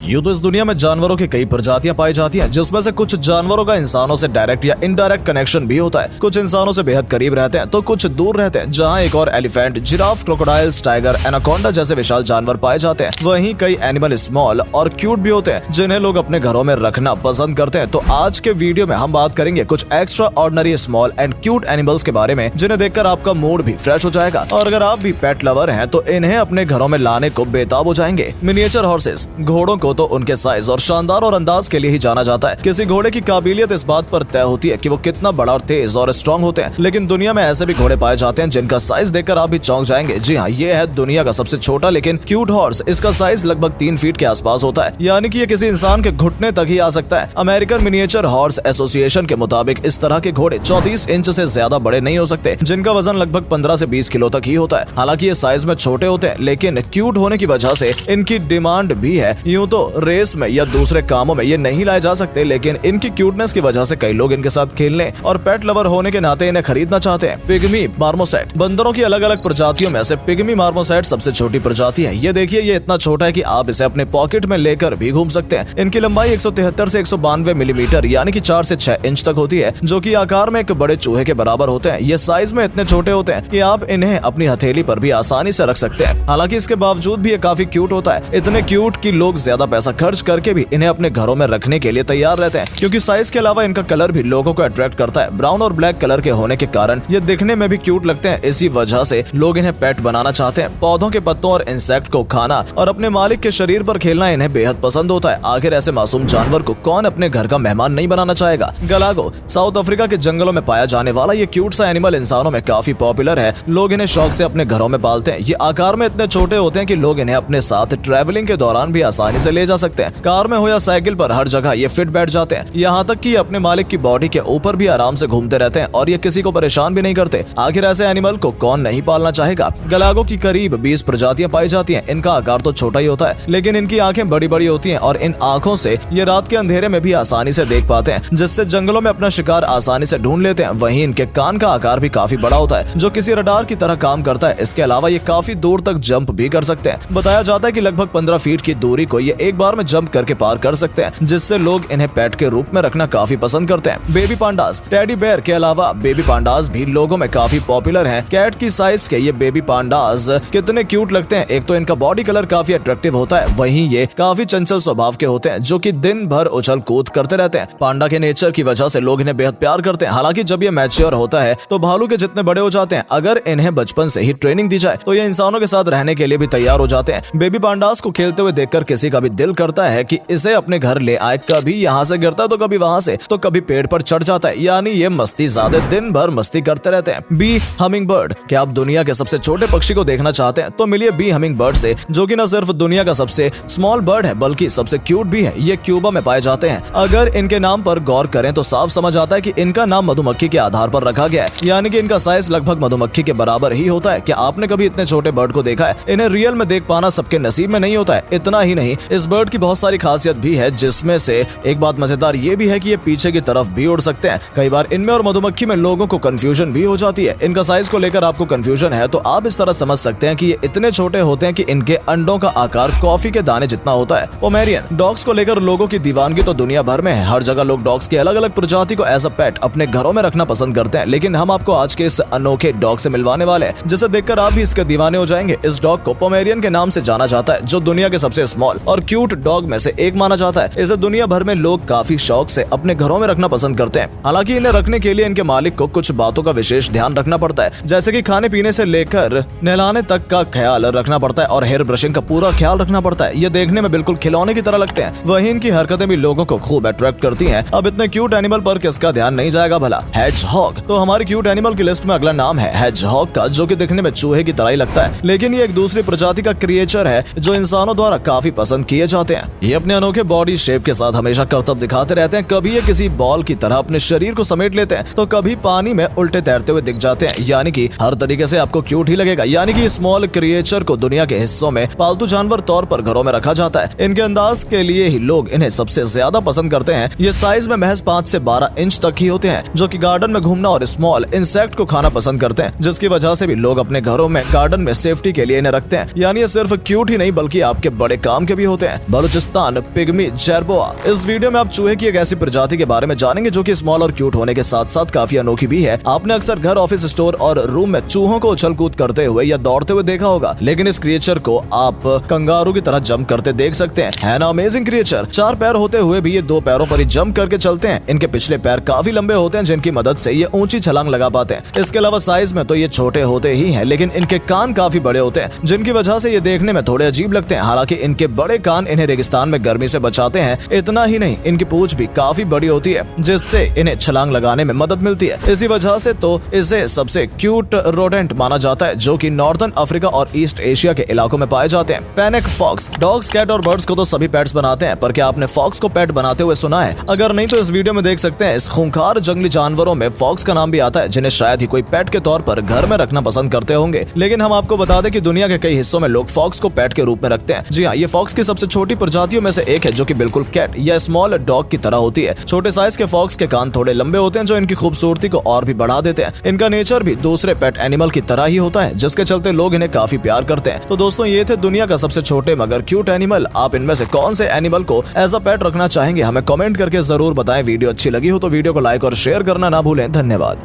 यूं तो इस दुनिया में जानवरों की कई प्रजातियां पाई जाती हैं, जिसमें से कुछ जानवरों का इंसानों से डायरेक्ट या इनडायरेक्ट कनेक्शन भी होता है। कुछ इंसानों से बेहद करीब रहते हैं तो कुछ दूर रहते हैं। जहां एक और elephant, giraffe, crocodiles, tiger, anaconda जैसे विशाल जानवर पाए जाते हैं, वहीं कई एनिमल स्मॉल और क्यूट भी होते हैं जिन्हें लोग अपने घरों में रखना पसंद करते हैं। तो आज के वीडियो में हम बात करेंगे कुछ extra ordinary small and cute animals के बारे में, जिन्हें देखकर आपका मूड भी फ्रेश हो जाएगा। और अगर आप भी पेट लवर हैं तो इन्हें अपने घरों में लाने को बेताब हो जाएंगे। मिनिएचर हॉर्सेस, घोड़ों को तो उनके साइज और शानदार और अंदाज के लिए ही जाना जाता है। किसी घोड़े की काबिलियत इस बात पर तय होती है कि वो कितना बड़ा और तेज और स्ट्रॉन्ग होते हैं। लेकिन दुनिया में ऐसे भी घोड़े पाए जाते हैं जिनका साइज देखकर आप भी चौंक जाएंगे। जी हाँ, ये है दुनिया का सबसे छोटा लेकिन क्यूट हॉर्स। इसका साइज लगभग 3 फीट के आसपास होता है, यानी कि ये किसी इंसान के घुटने तक ही आ सकता है। अमेरिकन मिनिएचर हॉर्स एसोसिएशन के मुताबिक इस तरह के घोड़े 34 इंच से ज्यादा बड़े नहीं हो सकते, जिनका वजन लगभग 15 से 20 किलो तक ही होता है। हालांकि ये साइज में छोटे होते हैं, लेकिन क्यूट होने की वजह से इनकी डिमांड भी है। यूं तो रेस में या दूसरे कामों में ये नहीं लाए जा सकते, लेकिन इनकी क्यूटनेस की वजह से कई लोग इनके साथ खेलने और पेट लवर होने के नाते इन्हें खरीदना चाहते हैं। पिग्मी मार्मोसेट, बंदरों की अलग अलग प्रजातियों में से पिग्मी मार्मोसेट सबसे छोटी प्रजाति है। ये देखिए, ये इतना छोटा है कि आप इसे अपने पॉकेट में लेकर भी घूम सकते हैं। इनकी लंबाई 173 से 192 मिलीमीटर यानी कि 4 से 6 इंच तक होती है, जो कि आकार में एक बड़े चूहे के बराबर होते हैं। ये साइज में इतने छोटे होते हैं कि आप इन्हें अपनी हथेली पर भी आसानी से रख सकते हैं। हालांकि इसके बावजूद भी ये काफी क्यूट होता है। इतने क्यूट कि लोग ज्यादा पैसा खर्च करके भी इन्हें अपने घरों में रखने के लिए तैयार रहते हैं, क्योंकि साइज के अलावा इनका कलर भी लोगों को अट्रैक्ट करता है। ब्राउन और ब्लैक कलर के होने के कारण ये दिखने में भी क्यूट लगते हैं। इसी वजह से लोग इन्हें पेट बनाना चाहते हैं। पौधों के पत्तों और इंसेक्ट को खाना और अपने मालिक के शरीर पर खेलना इन्हें बेहद पसंद होता है। आखिर ऐसे मासूम जानवर को कौन अपने घर का मेहमान नहीं बनाना चाहेगा। गलागो, साउथ अफ्रीका के जंगलों में पाया जाने वाला ये क्यूट सा एनिमल इंसानों में काफी पॉपुलर है। लोग इन्हें शौक से अपने घरों में पालते हैं। ये आकार में इतने छोटे होते हैं कि लोग इन्हें अपने साथ ट्रैवलिंग के दौरान भी आसानी से ले जा सकते हैं। कार में हो या साइकिल पर हर जगह ये फिट बैठ जाते हैं। यहाँ तक कि अपने मालिक की बॉडी के ऊपर भी आराम से घूमते रहते हैं और ये किसी को परेशान भी नहीं करते। आखिर ऐसे एनिमल को कौन नहीं पालना चाहेगा। गलागो की करीब 20 प्रजातियां पाई जाती हैं। इनका आकार तो छोटा ही होता है, लेकिन इनकी आंखें बड़ी बड़ी होती हैं और इन आंखों से ये रात के अंधेरे में भी आसानी से देख पाते हैं, जिससे जंगलों में अपना शिकार आसानी से ढूंढ लेते हैं। वहीं इनके कान का आकार भी काफी बड़ा होता है, जो किसी रडार की तरह काम करता है। इसके अलावा ये काफी दूर तक जंप भी कर सकते हैं। बताया जाता है कि लगभग 15 फीट की दूरी को ये एक बार में जंप करके पार कर सकते हैं, जिससे लोग इन्हें पेट के रूप में रखना काफी पसंद करते हैं। बेबी पांडास, टेडी बेयर के अलावा बेबी पांडास भी लोगों में काफी पॉपुलर हैं। कैट की साइज के ये बेबी पांडास कितने क्यूट लगते हैं। एक तो इनका बॉडी कलर काफी अट्रैक्टिव होता है, वहीं ये काफी चंचल स्वभाव के होते हैं, जो कि दिन भर उछल कूद करते रहते हैं। पांडा के नेचर की वजह से लोग इन्हें बेहद प्यार करते हैं। हालांकि जब ये मैच्योर होता है तो भालू के जितने बड़े हो जाते हैं। अगर इन्हें बचपन से ही ट्रेनिंग दी जाए तो ये इंसानों के साथ रहने के लिए भी तैयार हो जाते हैं। बेबी पांडास को खेलते हुए देखकर किसी का भी दिल करता है कि इसे अपने घर ले आए। कभी यहाँ से गिरता है तो कभी वहाँ से, तो कभी पेड़ पर चढ़ जाता है। यानी ये मस्ती ज़्यादा, दिन भर मस्ती करते रहते हैं। बी हमिंग बर्ड, क्या आप दुनिया के सबसे छोटे पक्षी को देखना चाहते हैं तो मिलिए बी हमिंग बर्ड से, जो कि न सिर्फ दुनिया का सबसे स्मॉल बर्ड है बल्कि सबसे क्यूट भी है। ये क्यूबा में पाए जाते हैं। अगर इनके नाम पर गौर करें तो साफ समझ आता है कि इनका नाम मधुमक्खी के आधार पर रखा गया है, यानी कि इनका साइज लगभग मधुमक्खी के बराबर ही होता है। क्या आपने कभी इतने छोटे बर्ड को देखा है? इन्हें रियल में देख पाना सबके नसीब में नहीं होता है। इतना ही नहीं, इस बर्ड की बहुत सारी खासियत भी है, जिसमें से एक बात मजेदार ये भी है कि ये पीछे की तरफ भी उड़ सकते हैं। कई बार इनमें और मधुमक्खी में लोगों को कंफ्यूजन भी हो जाती है। इनका साइज को लेकर आपको कंफ्यूजन है तो आप इस तरह समझ सकते हैं कि ये इतने छोटे होते हैं कि इनके अंडों का आकार कॉफी के दाने जितना होता है। पोमेरियन, डॉग्स को लेकर लोगों की दीवानगी तो दुनिया भर में है। हर जगह लोग डॉग्स की अलग अलग प्रजाति को एज अ पेट अपने घरों में रखना पसंद करते हैं। लेकिन हम आपको आज के इस अनोखे डॉग से मिलवाने वाले हैं, जिसे देखकर आप भी इसके दीवाने हो जाएंगे। इस डॉग को पोमेरियन के नाम से जाना जाता है, जो दुनिया के सबसे स्मॉल और क्यूट डॉग में से एक माना जाता है। इसे दुनिया भर में लोग काफी शौक से अपने घरों में रखना पसंद करते हैं। हालांकि इन्हें रखने के लिए इनके मालिक को कुछ बातों का विशेष ध्यान रखना पड़ता है, जैसे कि खाने पीने से लेकर नहलाने तक का ख्याल रखना पड़ता है और हेयर ब्रशिंग का पूरा ख्याल रखना पड़ता है। ये देखने में बिल्कुल खिलौने की तरह लगते हैं, वहीं इनकी हरकतें भी लोगों को खूब अट्रैक्ट करती हैं। अब इतने क्यूट एनिमल पर किसका ध्यान नहीं जाएगा भला। हेजहॉग, तो हमारी क्यूट एनिमल की लिस्ट में अगला नाम है हेजहॉग का, जो कि दिखने में चूहे की तरह ही लगता है, लेकिन ये एक दूसरी प्रजाति का क्रिएचर है जो इंसानों द्वारा काफी पसंद किए जाते हैं। ये अपने अनोखे बॉडी शेप के साथ हमेशा करतब दिखाते रहते हैं। कभी ये किसी बॉल की तरह अपने शरीर को समेट लेते हैं तो कभी पानी में उल्टे तैरते हुए दिख जाते हैं, यानी कि हर तरीके से आपको क्यूट ही लगेगा। यानी कि स्मॉल क्रिएचर को दुनिया के हिस्सों में पालतू जानवर तौर पर घरों में रखा जाता है। इनके अंदाज के लिए ही लोग इन्हें सबसे ज्यादा पसंद करते हैं। ये साइज में महज 5 से 12 इंच तक ही होते हैं, जो कि गार्डन में घूमना और स्मॉल इंसेक्ट को खाना पसंद करते हैं, जिसकी वजह से भी लोग अपने घरों में गार्डन में सेफ्टी के लिए इन्हें रखते हैं। यानी ये सिर्फ क्यूट ही नहीं बल्कि आपके बड़े काम के भी होते हैं। हैं, बलूचिस्तान पिग्मी जेरबोआ। इस वीडियो में आप चूहे की एक ऐसी प्रजाति के बारे में जानेंगे जो कि स्मॉल और क्यूट होने के साथ साथ काफी अनोखी भी है। आपने अक्सर घर, ऑफिस, स्टोर और रूम में चूहों को उछल कूद करते हुए या दौड़ते हुए देखा होगा, लेकिन इस क्रिएचर को आप कंगारू की तरह जंप करते देख सकते हैं। है ना अमेजिंग क्रिएचर। 4 पैर होते हुए भी ये 2 पैरों पर ही जंप करके चलते हैं। इनके पिछले पैर काफी लंबे होते हैं जिनकी मदद से ये ऊंची छलांग लगा पाते हैं। इसके अलावा साइज में तो ये छोटे होते ही हैं, लेकिन इनके कान काफी बड़े होते हैं जिनकी वजह से ये देखने में थोड़े अजीब लगते हैं। हालांकि इनके बड़े कान इन्हें रेगिस्तान में गर्मी से बचाते हैं। इतना ही नहीं, इनकी पूंछ भी काफी बड़ी होती है जिससे इन्हें छलांग लगाने में मदद मिलती है। इसी वजह से तो इसे सबसे क्यूट रोडेंट माना जाता है जो कि नॉर्दर्न अफ्रीका और ईस्ट एशिया के इलाकों में पाए जाते हैं। पैनेक फॉक्स। डॉग्स, कैट और बर्ड्स को तो सभी पेट्स बनाते हैं, पर क्या आपने फॉक्स को पेट बनाते हुए सुना है? अगर नहीं तो इस वीडियो में देख सकते हैं। इस खूंखार जंगली जानवरों में फॉक्स का नाम भी आता है, जिन्हें शायद ही कोई पेट के तौर पर घर में रखना पसंद करते होंगे। लेकिन हम आपको बता दें कि दुनिया के कई हिस्सों में लोग फॉक्स को पेट के रूप में रखते हैं। जी हाँ, ये फॉक्स की सबसे छोटी प्रजातियों में से एक है जो कि बिल्कुल कैट या स्मॉल डॉग की तरह होती है। छोटे साइज के फॉक्स के कान थोड़े लंबे होते हैं जो इनकी खूबसूरती को और भी बढ़ा देते हैं। इनका नेचर भी दूसरे पेट एनिमल की तरह ही होता है, जिसके चलते लोग इन्हें काफी प्यार करते हैं। तो दोस्तों, ये थे दुनिया का सबसे छोटे मगर क्यूट एनिमल। आप इनमें से कौन से एनिमल को एज अ पेट रखना चाहेंगे? हमें कमेंट करके जरूर बताएं। वीडियो अच्छी लगी हो तो वीडियो को लाइक और शेयर करना ना भूलें। धन्यवाद।